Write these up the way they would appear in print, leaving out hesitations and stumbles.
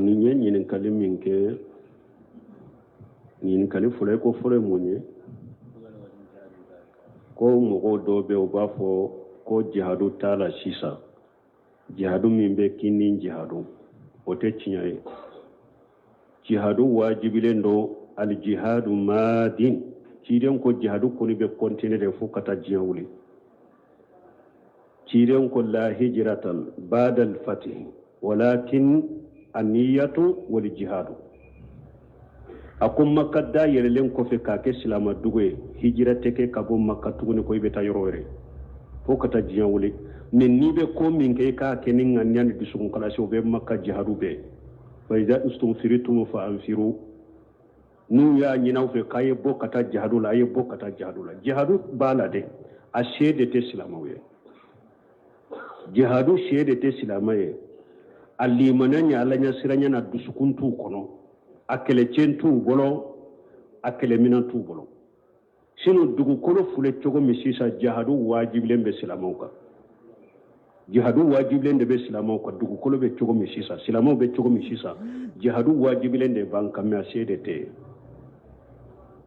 ni ñen kali min ke ni kali fule ko fule munye ko mogo do be o ba fo ko jihadu tala sisa jihadu min be kinin jihadu o te tiñaye jihadu wajibilen do al jihadu madin ciiden ko jihadu koni be continuer fo kata jiya wuli ciiden ko la hijratan ba'da al fath walakin aniyatu wal jihadu akum makka da yerelen ko fe ka ke silama dugoye hijira teke ka bo makka tuguni ko ibe ta yorore fo kata jiya wuli min ni be ko min ke ka kenin nganyani disugun kala so be makka jihadu be fa idza ustumfiritum fa anfiru nu ya nyinaw fe kaye bo kata jihadu la ye bo kata jihadu la jihadu bala de a shede te silamawe jihadu shede te silamaye alimananya alanya siranya na dusukuntu kono akele centu bolo akele minantu bolo sino dugu kono fule cogo misisa jihadu wajibilen be silamawka jihadu wajibilen de be silamawka dugu kono be cogo misisa silamaw be cogo misisa jihadu wajibilen de bankame a shede te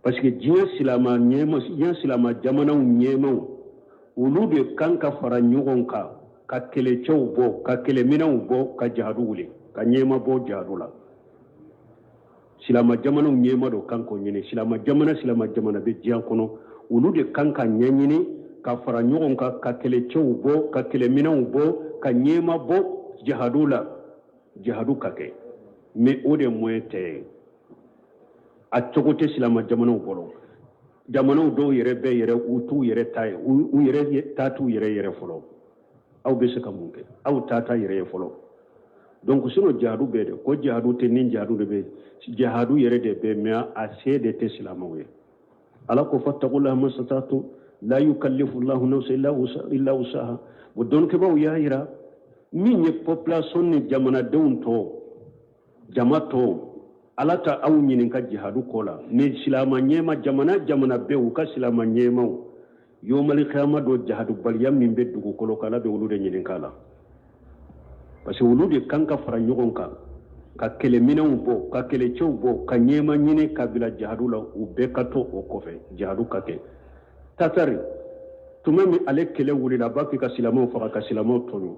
parce que jiya silama nyema jiya silama jamana nyema ulu de kanka fara nyugon ka kele cew bo ka kele minaw bo ka jihadu wuli ka nyema bo jihadu la silama jamana nyema do kanko nyine silama jamana be jiya kono ulu de kanka nyanyini ka fara nyugon ka kele cew bo ka kele minaw bo ka nyema bo jihadu la jihadu kake me ode moyete a cogote silama jamanaw bolo jamanaw do yere be yere utu yere tay u yere tatu yere folo aw be se ka mun ke aw tata yere folo donc sino jihadu be de ko jihadu te nin jihadu de be jihadu yere de be me a sede te silamaw ye ala ko fattaqullaha masatatu la yukallifu Allahu nafsan illa wusaha bo don ke baw yahira min ye population ni jamana deunto jamato alata aw nyinin ka jihadu kola ni silama nyema jamana be u ka silama nyema yomal qiyama do jihadu bal yam min be dugu kolo kala be wulude nyinin kala parce que wulude kanka fara nyogon ka kele minaw bo ka kele cew bo ka nyema nyine ka bila jihadu la u be kato o kofe jihadu kake tatari tumami ale kele wulila baki ka silama fara ka silama tonu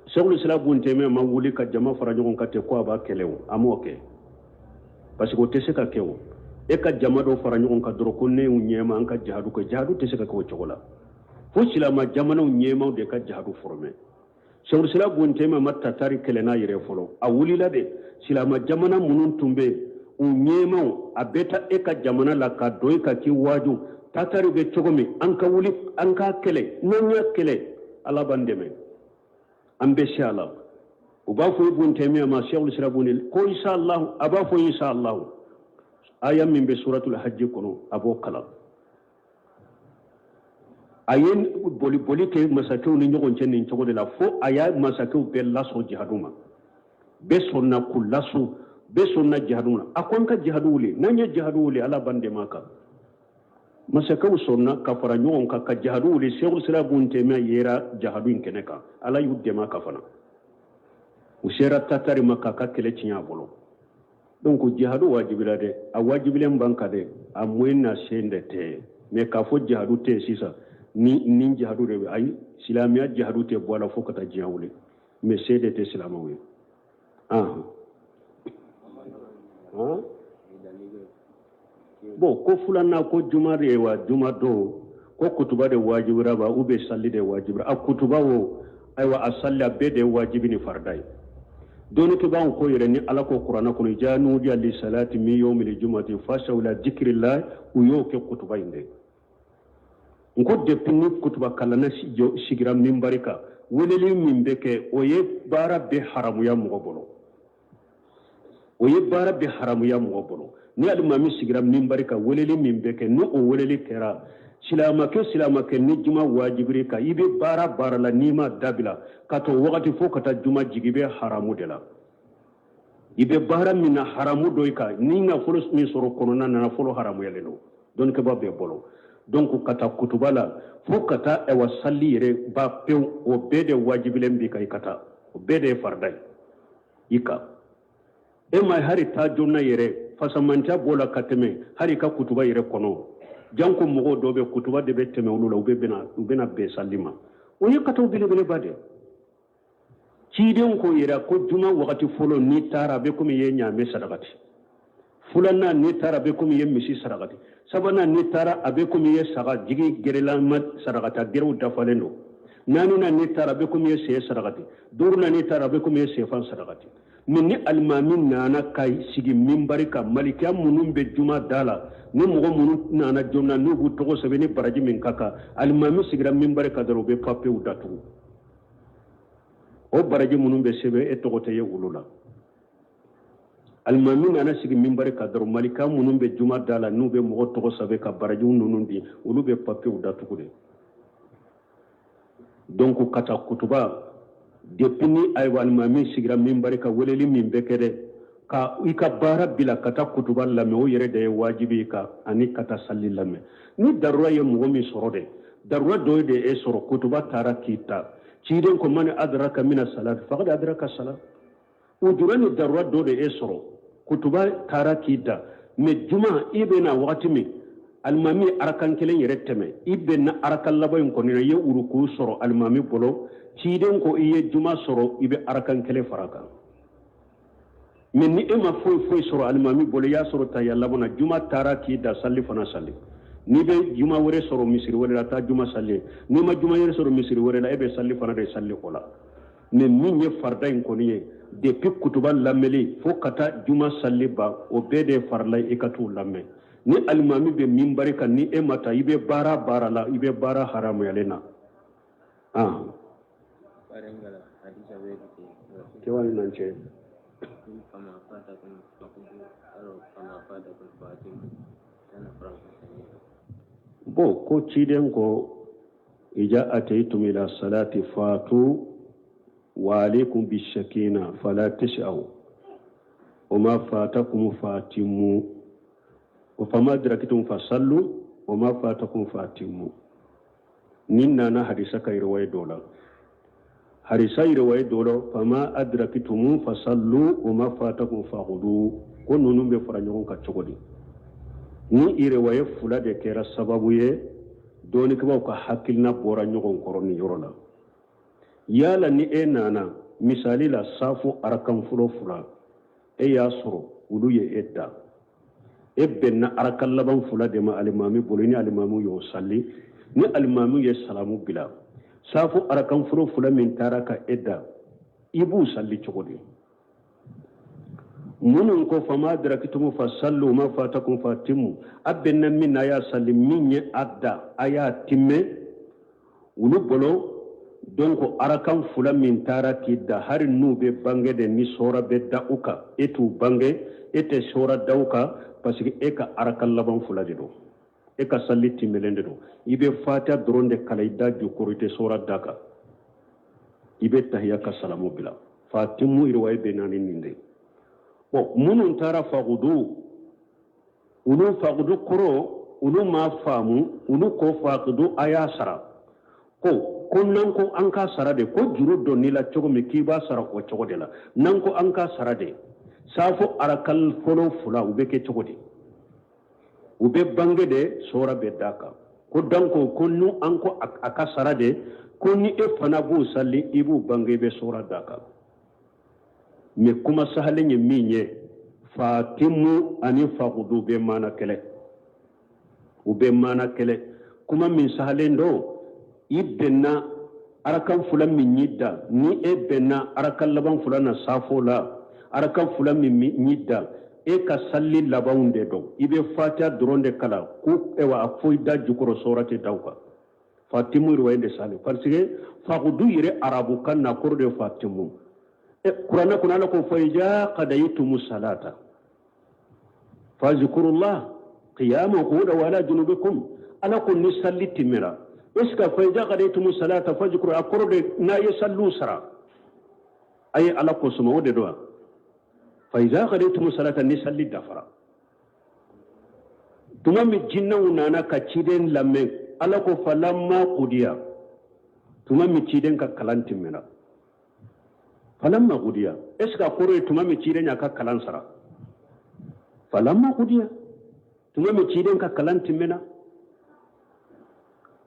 shaykhul islam bunte me ma wuli ka jama fara nyogon ka te ko aba kele amoke parce que o tese ka kewo e ka jama do fara nyogon ka doro ko ne nyema an ka jihadu ko jihadu tese ka ko chogola fo silama jamana nyema de ka jihadu forme shawr sila bonte ma matta tari kelena yire folo a wulila de silama jamana munun tumbe nyema a beta e ka jamana la ka doy ka ki waju tatari be chogomi an ka wuli an ka kele nonya kele ala bandeme ambe shala uba fo bunte mi ma shaykhul islam bunil ko inshallah aba fo inshallah ayam min be suratul hajj kono abo kala ayen boli ke masakeu ni nyogon cenni ncogo de la fo aya masakeu be laso jihaduma be sonna kullasu be sonna jihaduma akon ka jihaduli nanya jihaduli ala bande maka masakeu sonna ka fara nyogon ka jihaduli shaykhul islam bunte mi yera jihadu inkeneka ala yudde maka fana usera tatari maka ka kele cinya bolo donc jihadu wajibila de a wajibilen banka de a moyna sende te me ka fo jihadu te sisa ni jihadu de ay silamiya jihadu te bola fo kata jiyawle me sede te silamawe bo ko fulana ko jumare wa juma do ko kutuba de wajibira ba ube salli de wajibira a kutuba wo aywa asalla be de wajibini fardai doni ke ban ko yere ni ala ko qur'ana ko janu di ali salati mi yawmil jumati fashaw la dhikrillah u yo ke kutuba inde ngo de pini kutuba kalana sigira mimbarika weleli mimbeke oye bara be haramu ya mugobolo oye bara be haramu ya mugobolo ni almami sigira mimbarika weleli mimbeke no o weleli kera silama ke ni juma wajibiri ka ibe bara la nima dabila kato wakati fo kata juma jigibe haramu de la ibe bara mina haramu doika ni nga folo mi soro kono na folo haramu yalelo don ke ba be bolo donc kata kutuba la fo kata e wa salli yere ba pew o bede wajibilen bi kay kata o bede farday ika e mai hari ta jonna yere fasamanta bola kateme hari ka kutuba yere kono janko mogo do be kutuba de be teme ulula ube bena be sallima oni kata bele bele bade ciden ko yere ko juma wakati folo ni tara be komi ye nyame sadakati fulana ni tara be komi ye misi sadakati sabana ni tara abe komi ye saga jigi gerela mat sadakata geru dafalendo nanina ni tara be komi ye se sadakati duruna ni tara be komi ye sefan sadakati minni almamin nana kai sigi mimbari ka malikiya munun be juma dala ni mogo munun nana jonna ni bu togo sebe ni baraji min kaka almamin sigira mimbari ka daro be pape u datu o baraji munun be sebe e togo te ye wulula almamin nana sigi mimbari ka daro malikiya munun be juma dala ni be mogo togo sebe ka baraji nunun di ulu be pape u datu de donc kata kutuba depuis ni aywa almami sigira mimbari ka weleli min be kede ka ika bara bila kata kutuba lame o yere de wajibi ka ani kata salli lame ni darura ye mogo min soro de darura do de e soro kutuba tara kita ciden ko man adraka min as-salat faqad adraka as-salat ujurani darura do de e soro kutuba tara kita me juma ibena wakati mi almami arakan kelen yere teme ibena arakan labayin ko ne ye uruku soro almami bolo ciden ko iye juma soro ibe arakan kele faraka men ni ema foy soro almami bolo ya soro ta yalla bona juma tara ki da salli fana salli ni be juma wore soro misiri wore ta juma salli ni ma juma yere soro misiri wore la ebe salli fana de salli kola men min ye farda en ko ni depuis kutuba lameli fo kata juma salli ba o bede farla ikatu lamme ni almami be mimbari kan ni emata ibe bara la ibe bara haramu yalena Barengala hadisa wetu kewani nanche kama fata kun fakudu aro kama fata kun fatim sana franco bo ko ciden ko ija ataytum ila salati fatu wa alaykum bishakina fala tash'u wama fatakum fatimu wa fama adrakitum fasallu wama fatakum fatimu ninna na hadisa kai riwaya dola harisai riwaya dolo fama adrakitum fasallu wama fatakum faqudu ko nonu be fara nyon ka cogodi ni riwaya fula de kera sababu ye doni ko ka hakilna bora nyon koroni yorola yala ni enana misali la safu arakan fulo fula e ya soro ulu ye edda ebbenna arakan laban fula de ma alimami bolini alimamu yo salli ni alimamu ye salamu bila safu arakan fulo fula min taraka edda ibu salli cogodi munun ko fama drakitumu fasallu ma fatakum fatimu abbenna minna ya salli minye adda aya timme ulu bolo donc arakan fula min taraki da har nube bange de ni sora be da uka etu bange ete sora dauka parce que eka arakan laban fula de do eka salli timelende do ibe fata dronde kalaida jukurite sora daka ibe tahiyya ka salamu bila fatimu irwaye benani ninde bo munun tara fagudu ulu fagudu koro ulu ma famu ulu ko fagudu aya sara ko nan ko an ka sara de ko juru do ni la cogo mi ki ba sara ko cogo de la nan ko an ka sara de safo arakal folo fula ube ke cogo de ube bange de sora be daka ko danko ko nu an ko aka sara de ko ni e fana bu salli ibu bange be sora daka me kuma sahalen ye minye fatimu ani faqudu be mana kele ube mana kele kuma min sahalen do ibenna arakan fula min yidda ni e benna arakan laban fula na safo la arakan fula min yidda e ka salli laban de do ibe fatiha dronde kala ku ewa afoy da jukoro sorate dawka fatimu ruwende sali parce que faqudu yire arabu kan na korde fatimu e qur'ana kuna la ko fayja qadaytum salata fazkurullah qiyaman qu'udan wala junubikum ala kun nisalli timira iska fayja qadaytum salata fazkuru akorde na yasallu sara ay ala ko suma wode do fayja qadaytum salata nisalli dafara tuma mi jinnaw nana ka ciden lammen ala ko falamma qudiya tuma mi ciden ka kalan timmina falamma qudiya eska kore tuma mi ciden ya ka kalan sara falamma qudiya tuma mi ciden ka kalan timmina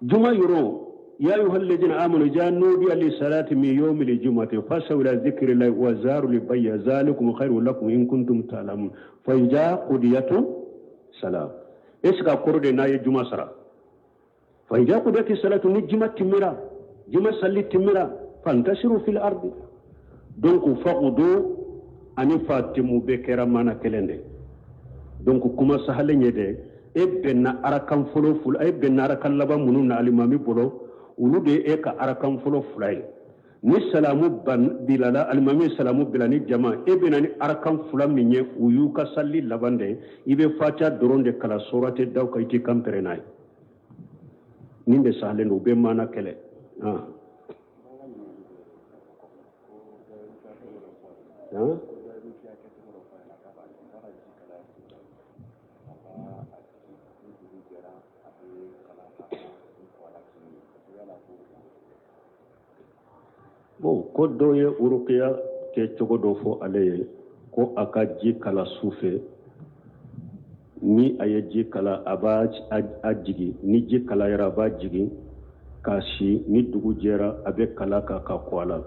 juma yuro يا أيها الذين آمنوا إذا نودي للصلاة من يوم الجمعة فاسعوا إلى ذكر الله وذروا البيع ذلكم خير لكم إن كنتم تعلمون فإذا قضيت الصلاة إسكا قرد ناي جمعة سرا فإذا قضيت الصلاة نجمة تمرا جمعة صلي تمرا فانتشروا في الأرض دونك فقدوا أن فاتموا بكرا مانا كلندي دونك كما سهلين يدي إبنا أركان فلو فل إبنا أركان لبا منون الإمامي بلو ulu de e ka arakan folo fulay ni salamu ban bilala almami salamu bilani jama e be nani arakan fula minye uyu ka salli labande ibe fatia doronde kala sorate daw ka iti kampere nay ninde sahlen ube mana kele bon ko do ye uruqiya ke cogo do fo ale ko aka ji kala sufe ni aye ji kala aba ajigi ni ji kala yara ba jigi kashi ni dugu jera abe kala ka ka kwala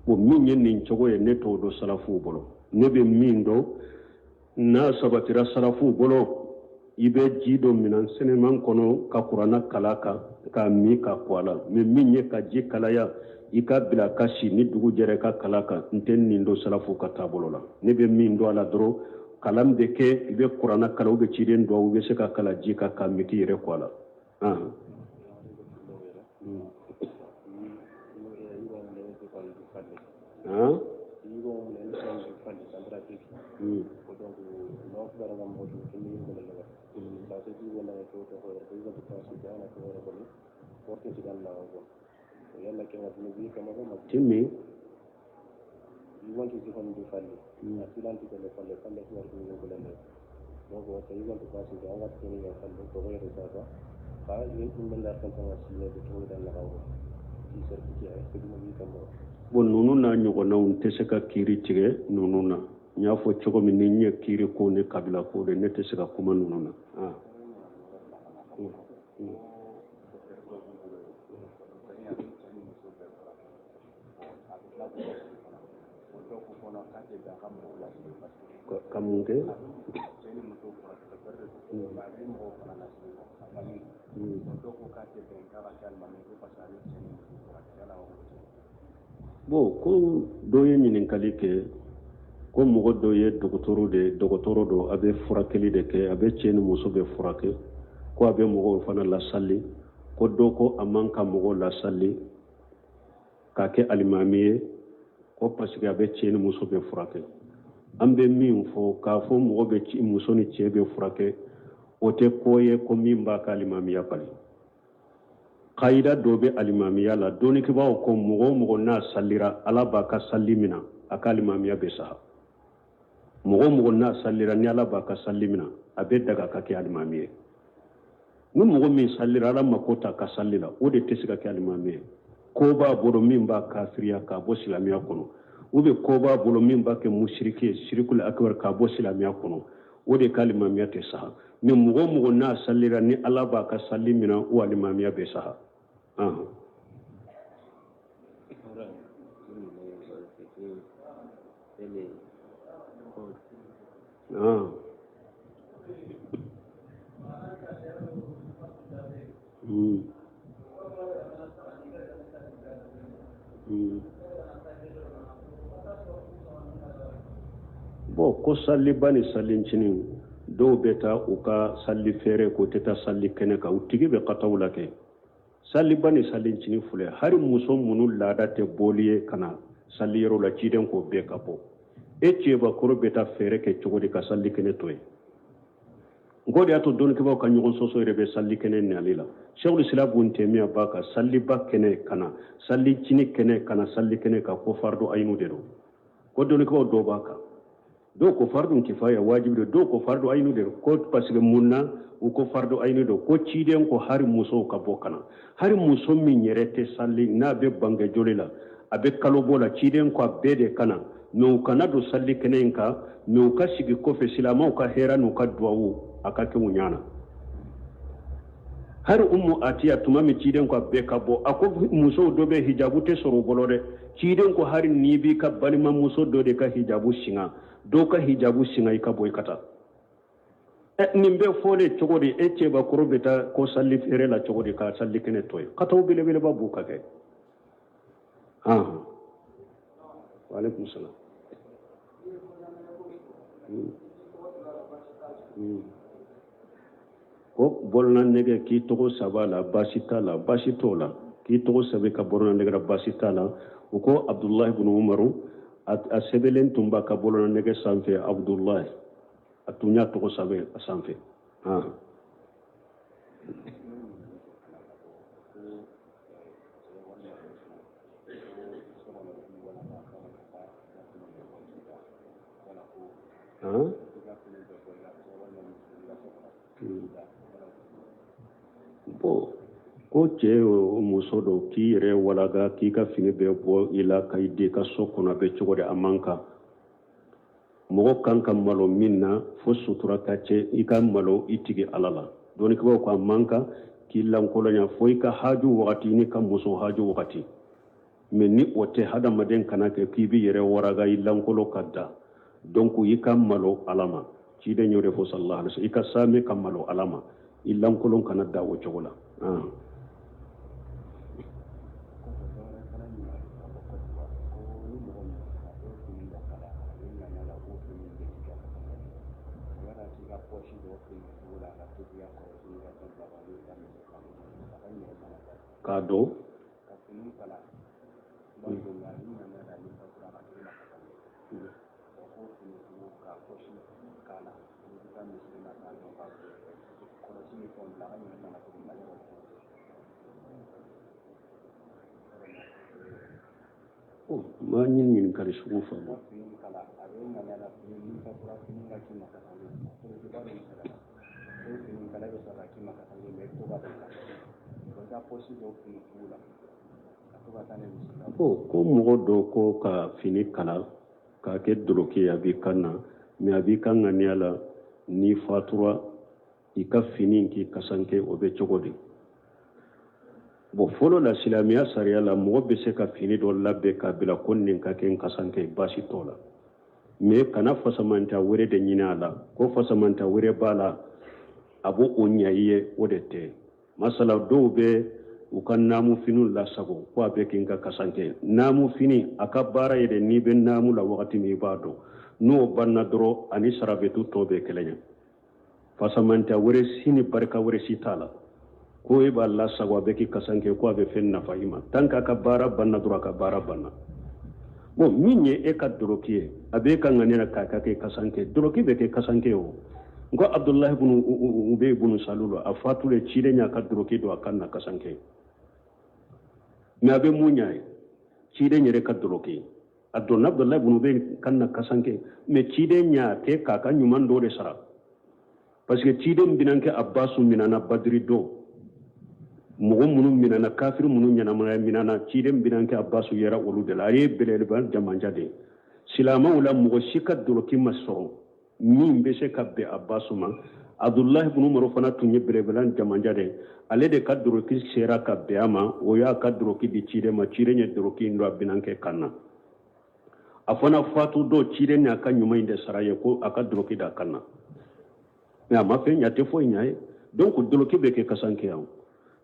bo min yen nin cogo ye ne to do salafu bolo ne be min do na sabatira salafu bolo ibe ji do minan seneman kono ka qur'ana kala ka mi ka kwala me min ye ka ji kala ya ika bila kashi ni dugu jere ka kalaka nten nindo salafu ka tabolo la ne be min do ala dro kalam de ke ibe qur'ana kala ube chiden do ube se ka kala ji ka kamiti yere ko ala Timmy you want to see him do falle asilanti ko le falle ko warto ko le donc what you want to pass it on what can you falle ko wayre sasa ba yin dum la tan tan asile de to dal la rawo ci certifié ko dum bi kam bon nunu na nyugo na un teseka kiri tige nunu na nya fo chogo min ni nya kiri ko ne kabila ko de ne teseka kuma nunu na kamunge bo ko doye nyinin kalike ko mogo doye dogotoro do abe furakeli de ke abe cheni muso be furake ko abe mogo fana la salli ko doko amanka mogo la salli ka ke alimamiye ko parce que abe cheni muso be furake ambe min fo ka fo mogo be ci muso ni chebe furake ote koye ko min ba ka alimamiya pali qaida dobe alimamiya la doni ke bawo ko mogo na sallira ala ba ka sallimina aka alimamiya be saha mogo na sallira ni ala ba ka sallimina abe daga ka ke alimamiye ni mogo min sallira ala makota ka sallila o de tesika ke alimamiye ko ba boro min ba kafiriya ka bo silamiya kono ube ko ba bolo min ba ke mushrike shirkul akbar ka bo silamiya kono o de kalimamiya te saha min mogo na sallira ni ala ba ka sallimina o alimamiya be saha bo ko salli bani sallincini do beta uka salli fere ko teta salli kene ka utigi be qatawla ke salli bani sallincini fule hari muso munul lada te boliye kana salli yero la ciden ko be kapo e ba koro beta fere ke cogodi ka salli kene toy ngodi ato don ke ba ka nyugo soso rebe salli kene ne alila shawul islam bunte mi abaka salli ba kene kana salli cini kene kana salli kene ka ko fardo aynu de do ko don ko do baka do ko fardu kifaya wajibi do ko fardu aynu de ko parce que munna o ko fardu aynu do ko ciiden ko hari muso ka bokana hari muso min yerete salli na be bange jolila abe kalo bola ciiden ko abede kana no kana do salli kenenka no ka sigi ko fe silama ka hera no ka duwawu aka ke munyana har ummu atiya tuma mi ciiden ko abbe ka bo ako muso do be hijabu te soro bolode ciiden ko hari nibi ka balima muso do de ka hijabu singa do ka hijabu singa ka boy kata nimbe fole chogodi eche ba korobeta ko salli fere la chogodi ka salli kene toy kataw bele bele ba buka ke wa alaikum salam ko bolna nege ki togo sabala basitala basitola ki togo sabe ka bolna nege basitala ko abdullah ibn umaru a sebelen tumba ka bolna nege sanfe abdullah atunya togo sabe sanfe bo ko cɛ muso dɔ k'i yɛrɛ walaga k'i ka fini bɛɛ bɔ i la ka i den ka so kɔnɔ a bɛ cogo di a man kan mɔgɔ kan ka malo min na fo sutura ka cɛ i ka malo i tigi ala la dɔnnikɛbaw ko a man kan k'i lankolonya fo i ka haju wagati ni ka muso haju wagati mɛ ni o tɛ hadamaden kana kɛ k'i bi yɛrɛ waraga i lankolo ka da donc i ka malo ala ma ciden y'o de fɔ sallallahu alaihi wasallam i ka saame ka malo ala ma i lankolon kana da o cogo la k'a dɔn ma ɲini kari sugu faamu ko mɔgɔ dɔ ko ka fini kala k'a kɛ doloki a b'i kan na mɛ a b'i kan ŋaniya la n'i fatura i ka fini k'i kasanke o bɛ cogo di bon fɔlɔ la silamɛya sariya la mɔgɔ bɛ se ka fini dɔ labɛn k'a bila ko nin ka kɛ n kasanke baasi t'o la mɛ kana fasamanta wɛrɛ de ɲini a la ko fasamanta wɛrɛ b'a la a b'o ɲɛ i ye o de tɛ masala dɔw bɛ u ka naamu finiw lasago ko a bɛ kɛ n ka kasanke naamu fini a ka baara ye de n'i bɛ naamu la wagati min i b'a dɔn n'o banna dɔrɔn ani sarabetu tɔ bɛ kɛlɛ ɲɛ fasamanta wɛrɛ si ni barika wɛrɛ si t'a la ko e b'a lasago a bɛ k'i kasanke ko a bɛ fɛn nafa i ma tant que a ka baara banna dɔrɔn a ka baara banna bon min ye e ka doloki ye a bɛ e ka ŋaniya k'a ka kɛ kasanke doloki bɛ kɛ kasanke o n ko abdullahi ibn ubay ibn salul a fatule ciden y'a ka doloki don a kan na kasanke mɛ a bɛ mun ɲa ye ciden yɛrɛ ka doloki a donna abdullahi ibn ubay kan na kasanke mɛ ciden y'a kɛ k'a ka ɲuman dɔ de sara parce que ciden bɛna kɛ abbasu minana badiri don mɔgɔ minnu minana kafiri minnu ɲɛnamaya minana ciden bɛna kɛ abbasu yɛrɛ olu de la a ye belebeleba jamanja de silamɛw la mɔgɔ si ka doloki ma sɔrɔ min bɛ se ka bɛn abbasu ma abdullahi ibn umar fana tun ye belebeleba jamanja de ale de ka doloki sera ka bɛn a ma o y'a ka doloki di ciden ma ciden ye doloki in don a bɛna kɛ kan na a fana fatu don ciden ni a ka ɲuman in de sara ye ko a ka doloki da kan na mɛ a ma fɛn ɲa tɛ foyi ɲa ye donc doloki bɛ kɛ kasanke yan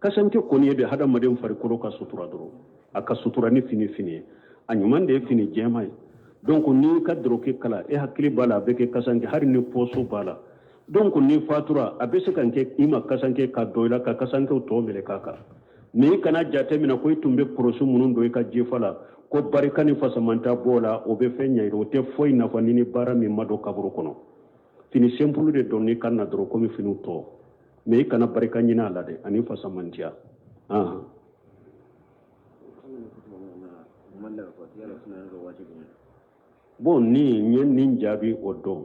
kasanke kɔni ye de hadamaden farikolo ka sutura dɔrɔn a ka sutura ni fini ye a ɲuman de ye fini jɛma ye donc n'i ka doloki kala e hakili b'a la a bɛ kɛ kasanke hali ni pɔso b'a la donc n'i fatura a bɛ se ka kɛ i ma kasanke ka dɔ i la ka kasankew tɔ minɛ k'a kan mais i kana jate minɛ ko i tun bɛ porosi minnu don i ka jefa la ko barika ni fasamanta b'o la o bɛ fɛn ɲɛ o tɛ foyi nafa ni baara min ma don kaburu kɔnɔ fini simple de don n'i kan na dɔrɔn komi finiw tɔ mais i kana barika ɲini a la dɛ ani fasamantiya bon ni nyen nin jaabi o don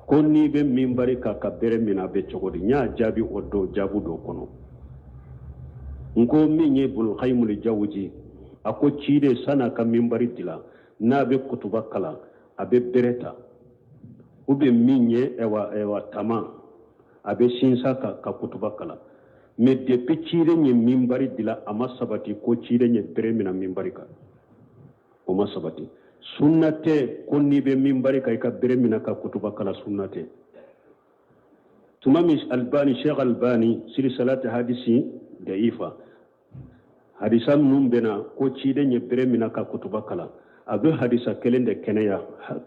ko ni be mimbari ka ka bere mina be cogodi nya jaabi o do jaabu do kono nko min ye bul qaymul jawji ako ciide sana ka mimbari dila na be kutuba kala abe bereta ube min ye ewa tama abe sinsa ka kutuba kala mais depuis ciide nye mimbari dila ama sabati ko ciide nye bere mina mimbari ka o ma sabati sunnate ko ni be mimbari ka ka bere mina ka kutuba kala sunnate tumami albani sheikh albani siri salati hadisi daifa hadisa num bena ko ciide nye bere mina ka kutuba kala abe hadisa kelende keneya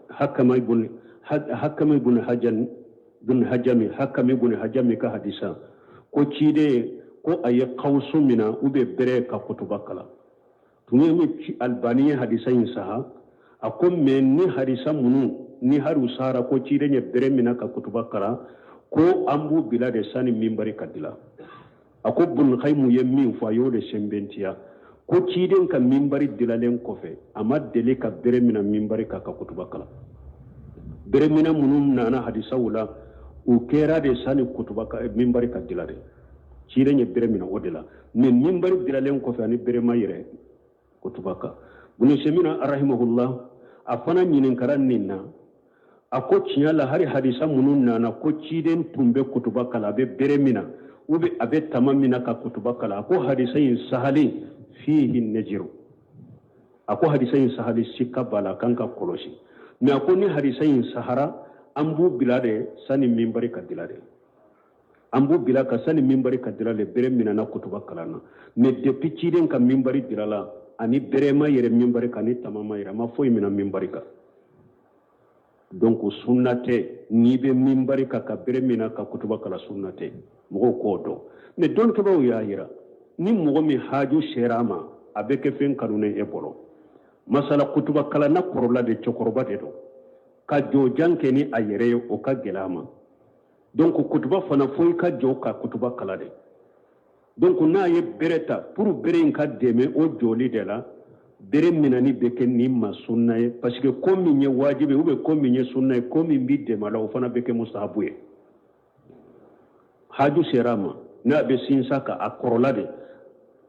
hakama ibn hajami ka hadisa ko ciide ko aye qawsu mina ube bere ka kutuba kala tumi albani hadisa in saha ako men ni hadisa munu ni haru sara ko ciide nye bere mina ka kutuba kala ko ambu bilade sani mimbari kadila ako bun khaymu yemmi fa yode sembentiya ko ciiden ka mimbari dilalen kofe ama dele ka bere mina mimbari ka kutuba kala bere mina munum nana hadisa wula o kera de sani kutuba ka mimbari ka dilade ciiden nye bere mina odela mais mimbari dilalen kofe ani bere mayre kutuba ka bunu semina rahimahullah afana nyinin karan ninna ako cinyala hari hadisa munun nana ko ciiden tumbe kutuba kala be bere mina ube abe tamamina ka kutuba kala ako hadisayin sahali fihi najiru ako hadisayin sahali sikka bala kanka kolosi me ako ni hadisayin sahara ambu bilade sani mimbari kadilade ambu bila ka sani mimbari kadilade bere mina na kutuba kala na me depuis ciden ka mimbari dilala ani bere ma yere mimbari ka ni tamama yere ma foyi mina mimbari ka donc sunnate ni be mimbari ka bere mina ka kutuba kala sunnate mogo ko do mais don ke baw ya yira ni mogo mi haju sherama abeke fen kanune e bolo masala kutuba kala na korola de chokoroba de do ka jo janke ni ayere o ka gelama donc kutuba fana foy ka jo ka kutuba kala de donc na ye bereta pour bere in ka deme o joli de la bere minani beke ni ma sunna ye parce que comme ni wajibe ou be comme ni sunna ye comme bi de mala o fana beke mustahabu ye haju serama na be sinsa ka akorola de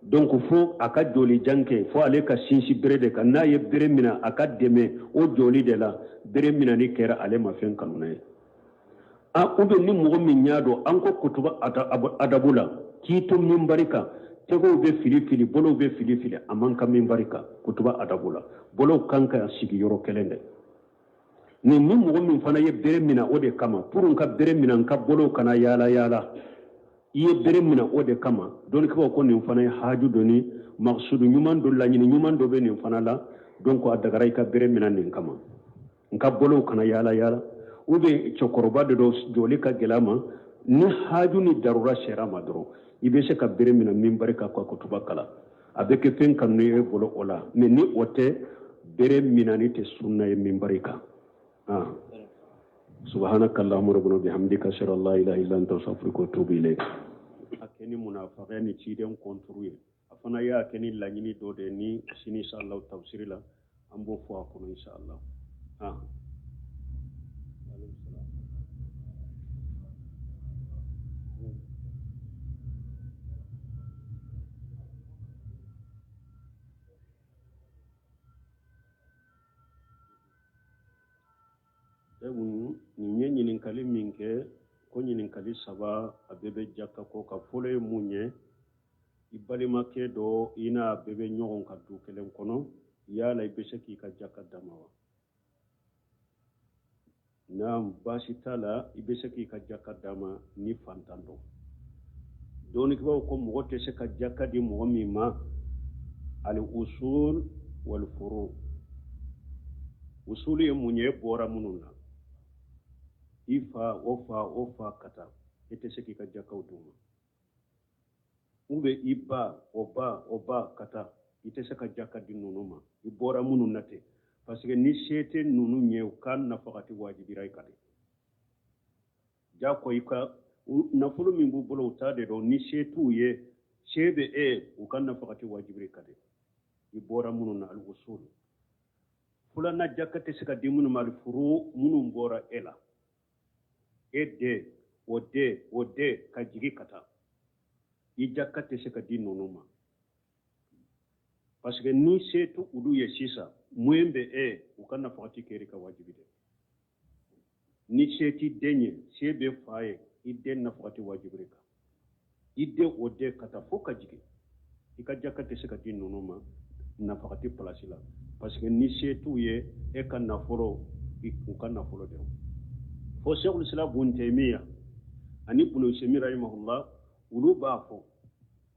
donc fo aka joli janke fo ale ka sinsi bere de ka na ye bere mina aka deme o joli de la bere mina ni kera ale ma fen kanuna ye a ube ni mogo min nyado anko kutuba adabula kito mimbarika tego be fili bolo be fili amanka mimbarika kutuba adabula bolo kanka sigi yoro kelende ni mogo min fana ye bere mina o de kama pour ka bere mina ka bolo kana yala iye bere mina o de kama don ko ni fana haju doni maqsudu nyuman do la nyuman do be ni fana la donc adagaray ka bere mina nin kama nka bolo kana yala ube chokoroba do joli ka gelama ni haju ni darura sherama doro ibe se ka bere mina mimbari ka ko kutuba kala abeke fen kan ne bolo ola mais ni ote bere mina ni te sunna e mimbari ka subhanakallahumma rabbana bihamdika ashhadu an la ilaha illa anta astaghfiruka wa atubu ilayk akeni munafaqani ciden kontruye afana ya akeni lanyini do de ni sini inshallah tafsir la ambo fo ko inshallah ni ɲininkali min kɛ ko ɲininkali saba a bɛɛ bɛ jaka ko ka fɔlɔ ye mun ye i balimakɛ dɔ i n'a bɛɛ bɛ ɲɔgɔn ka du kelen kɔnɔ yala i bɛ se k'i ka jaka dama wa na baasi t'a la i bɛ se k'i ka jaka dama ni fantan dɔ dɔɔnikibaw ko mɔgɔ tɛ se ka jaka di mɔgɔ min ma ali usul wal furu usul ye mun ye bɔra minnu na ifa ofa kata ite se k'i ka jakaw d'u ma ube iba oba kata ite se ka jaka di nunu ma i bɔra minnu na ten parce que ni sete nunu ɲɛ u ka nafakati wajibira i ka de jako i ka nafolo min b'u bolo u t'a de dɔn ni se t'u ye se bɛ u ka nafakati wajibira i ka de i bɔra minnu na al-usul fulana jakka te se ka di minnu ma ali furu minnu bɔra e la e den o den ka jigi ka taa i jakka te se ka di ninnu ma parce que ni se tu olu ye sisan mun bɛ e u ka nafagati kɛri ka wajibi dɛ ni se ti den ye se bɛ fa ye i den nafagati wajibi de kan i den o den ka taa fo ka jigin i ka jakka te se ka di ninnu ma nafagati place la parce que ni se t'u ye e ka nafolo u ka nafolo de fo Sheikhul Islam Ibn Taymiyyah ani Ibn Usaymin rahimahullah ulu b'a fɔ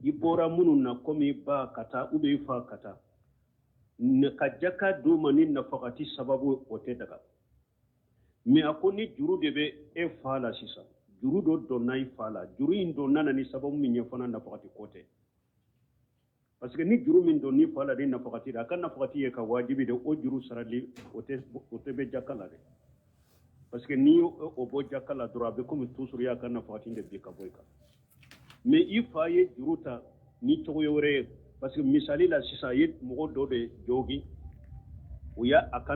i bɔra minnu na komi i ba ka taa ou bien i fa ka taa ka jakka d'u ma ni nafagati sababu o tɛ daga mais a ko ni juru de bɛ e fa la sisan juru dɔ donna i fa la juru in donna na ni sababu min ye fana nafagati ko tɛ parce que ni juru min don ni fa la ni nafagati da a ka nafagati ye ka wajibi de o juru sarali o tɛ bɛ jakka la dɛ parce que ni o bɔ jakka la dɔrɔn a bɛ komi toujours i y'a ka nafagati de bi ka bɔ i kan mais i fa ye juru ta ni cogoya wɛrɛ ye parce que misali la sisan a ye mɔgɔ dɔ de jogin u y'a a ka